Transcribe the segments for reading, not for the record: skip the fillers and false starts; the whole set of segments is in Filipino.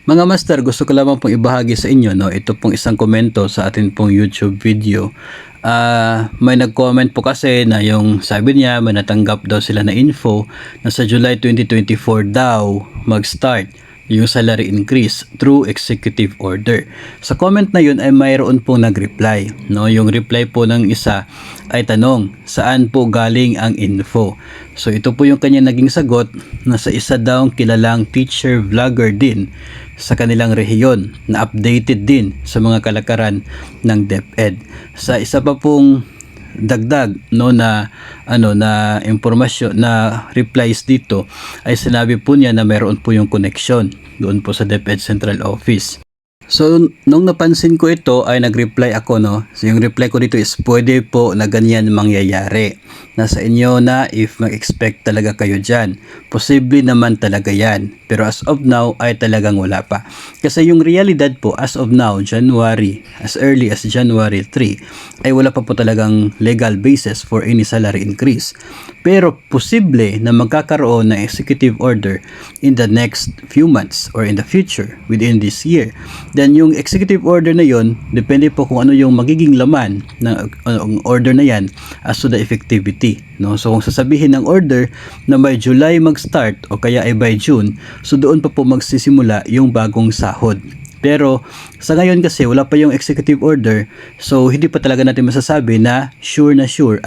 Mga master, gusto ko lamang pong ibahagi sa inyo, no? Ito pong isang komento sa atin pong YouTube video. May nag-comment po kasi na yung sabi niya may natanggap daw sila na info na sa July 2024 daw mag-start yung salary increase through executive order. Sa comment na yun ay mayroon pong nag-reply, no? Yung reply po ng isa ay tanong, saan po galing ang info? So ito po yung kanya naging sagot na sa isa daw kilalang teacher vlogger din sa kanilang rehiyon na updated din sa mga kalakaran ng DepEd. Sa isa pa pong dagdag na impormasyon na replies dito ay sinabi po niya na meron po yung connection doon po sa DepEd Central Office. So nung napansin ko ito ay nag-reply ako, no. So yung reply ko dito is pwede po na ganyan mangyayari. Nasa inyo na if mag-expect talaga kayo dyan. Posible naman talaga yan. Pero as of now ay talagang wala pa. Kasi yung realidad po as of now, as early as January 3 ay wala pa po talagang legal basis for any salary increase. Pero posible na magkakaroon ng executive order in the next few months or in the future within this year. Then yung executive order na yon, depende po kung ano yung magiging laman ng order na yan as to the effectivity, no? So kung sasabihin ng order na by July mag-start o kaya ay by June, so doon pa po magsisimula yung bagong sahod. Pero sa ngayon kasi wala pa yung executive order, so hindi pa talaga natin masasabi na sure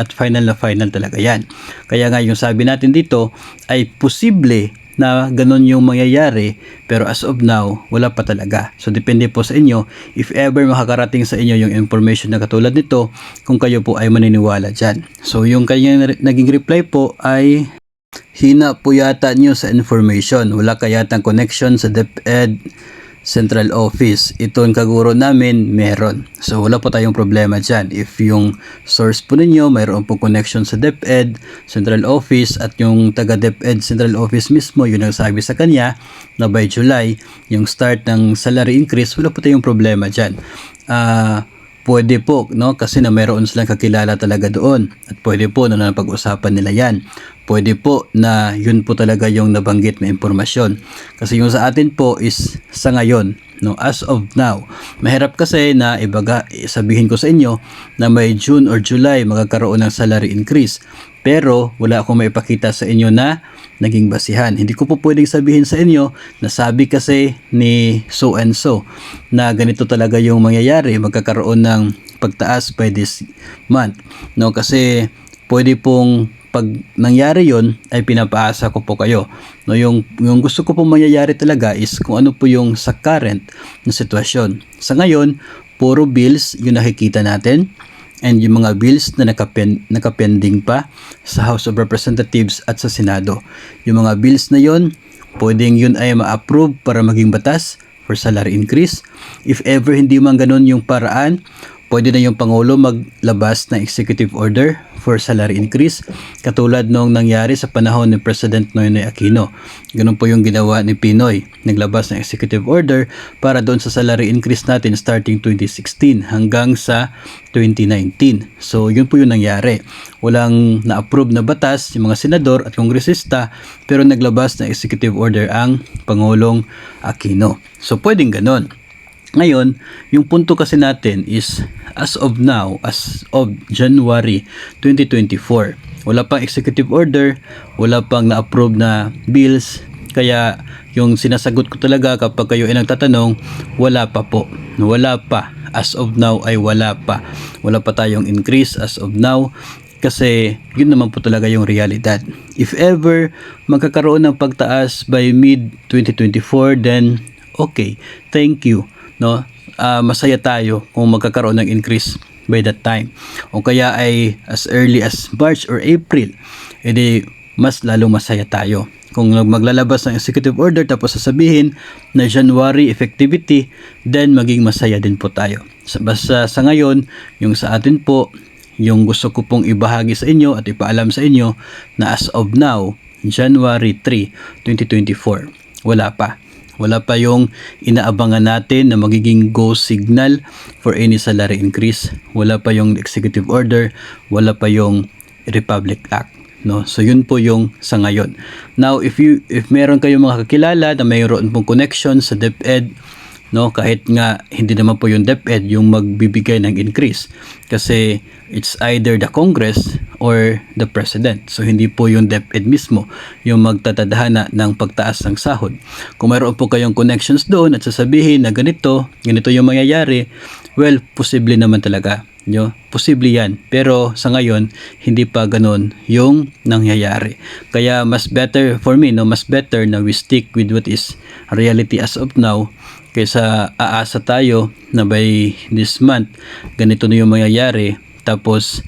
at final na final talaga yan. Kaya nga yung sabi natin dito ay posible na ganun yung mangyayari, pero as of now wala pa talaga. So depende po sa inyo if ever makakarating sa inyo yung information na katulad nito, kung kayo po ay maniniwala dyan. So yung kanyang naging reply po ay hina po yata nyo sa information, wala kayatang connection sa DepEd Central Office. Ito ang kaguro namin meron. So wala po tayong problema dyan. If yung source po ninyo mayroon po connection sa DepEd Central Office at yung taga DepEd Central Office mismo yung nagsabi sa kanya na by July yung start ng salary increase, wala po tayong problema dyan. Pwede po, no? Kasi na mayroon silang kakilala talaga doon. At pwede po na napag-usapan nila yan. Pwede po na yun po talaga yung nabanggit na impormasyon. Kasi yung sa atin po is sa ngayon, no? As of now. Mahirap kasi na sabihin ko sa inyo na may June or July magkakaroon ng salary increase. Pero wala akong maipakita sa inyo na naging basihan. Hindi ko po pwedeng sabihin sa inyo na sabi kasi ni so and so na ganito talaga yung mangyayari, magkakaroon ng pagtaas by this month, no? Kasi pwede pong pag nangyari yon ay pinapaasa ko po kayo, no? Yung gusto ko pong mangyayari talaga is kung ano po yung sa current na sitwasyon. Sa ngayon puro bills yung nakikita natin, and yung mga bills na nakapending pa sa House of Representatives at sa Senado. Yung mga bills na yon, pwedeng yun ay ma-approve para maging batas for salary increase. If ever hindi man ganun yung paraan, pwede na yung Pangulo maglabas ng executive order for salary increase katulad nung nangyari sa panahon ni President Noynoy Aquino. Ganun po yung ginawa ni Pinoy. Naglabas ng executive order para doon sa salary increase natin starting 2016 hanggang sa 2019. So yun po yung nangyari. Walang na-approve na batas yung mga senador at kongresista, pero naglabas ng executive order ang Pangulong Aquino. So pwedeng ganun. Ngayon, yung punto kasi natin is as of now, as of January 2024, wala pang executive order, wala pang na-approve na bills, kaya yung sinasagot ko talaga kapag kayo ay nagtatanong, wala pa po. Wala pa. As of now ay wala pa. Wala pa tayong increase as of now. Kasi yun naman po talaga yung realidad. If ever magkakaroon ng pagtaas by mid 2024, then okay, thank you, no? Masaya tayo kung magkakaroon ng increase by that time. O kaya ay as early as March or April, edi mas lalong masaya tayo. Kung maglalabas ng executive order tapos sasabihin na January effectivity, then maging masaya din po tayo. Basta sa ngayon, yung sa atin po, yung gusto ko pong ibahagi sa inyo at ipaalam sa inyo na as of now, January 3, 2024, wala pa. Wala pa yung inaabangan natin na magiging go signal for any salary increase. Wala pa yung executive order. Wala pa yung Republic Act. no? So yun po yung sa ngayon. Now if meron kayong mga kakilala na mayroon pong connection sa DepEd, no, kahit nga hindi naman po yung DepEd yung magbibigay ng increase, kasi it's either the Congress or the President. So hindi po yung DepEd mismo yung magtatadhana ng pagtaas ng sahod. Kung mayroon po kayong connections doon at sasabihin na ganito yung mangyayari, well, posible naman talaga. Posible yan, pero sa ngayon hindi pa ganun yung nangyayari. Kaya mas better for me, mas better na we stick with what is reality as of now, kaysa aasa tayo na by this month ganito na yung mangyayari, tapos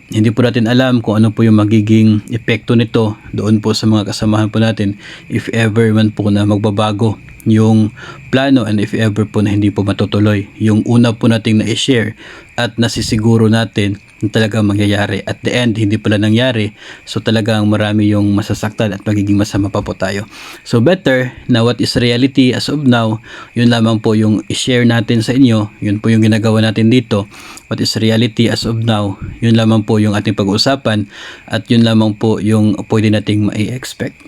hindi po natin alam kung ano po yung magiging epekto nito doon po sa mga kasamahan po natin, if ever man po na magbabago yung plano, and if ever po na hindi po matutuloy yung una po nating na-share at nasisiguro natin na talagang mangyayari. At the end, hindi pala nangyari. So talagang marami yung masasaktan at magiging masama pa po tayo. So better na what is reality as of now, yun lamang po yung i-share natin sa inyo. Yun po yung ginagawa natin dito. What is reality as of now, yun lamang po yung ating pag-uusapan, at yun lamang po yung pwede nating ma-expect.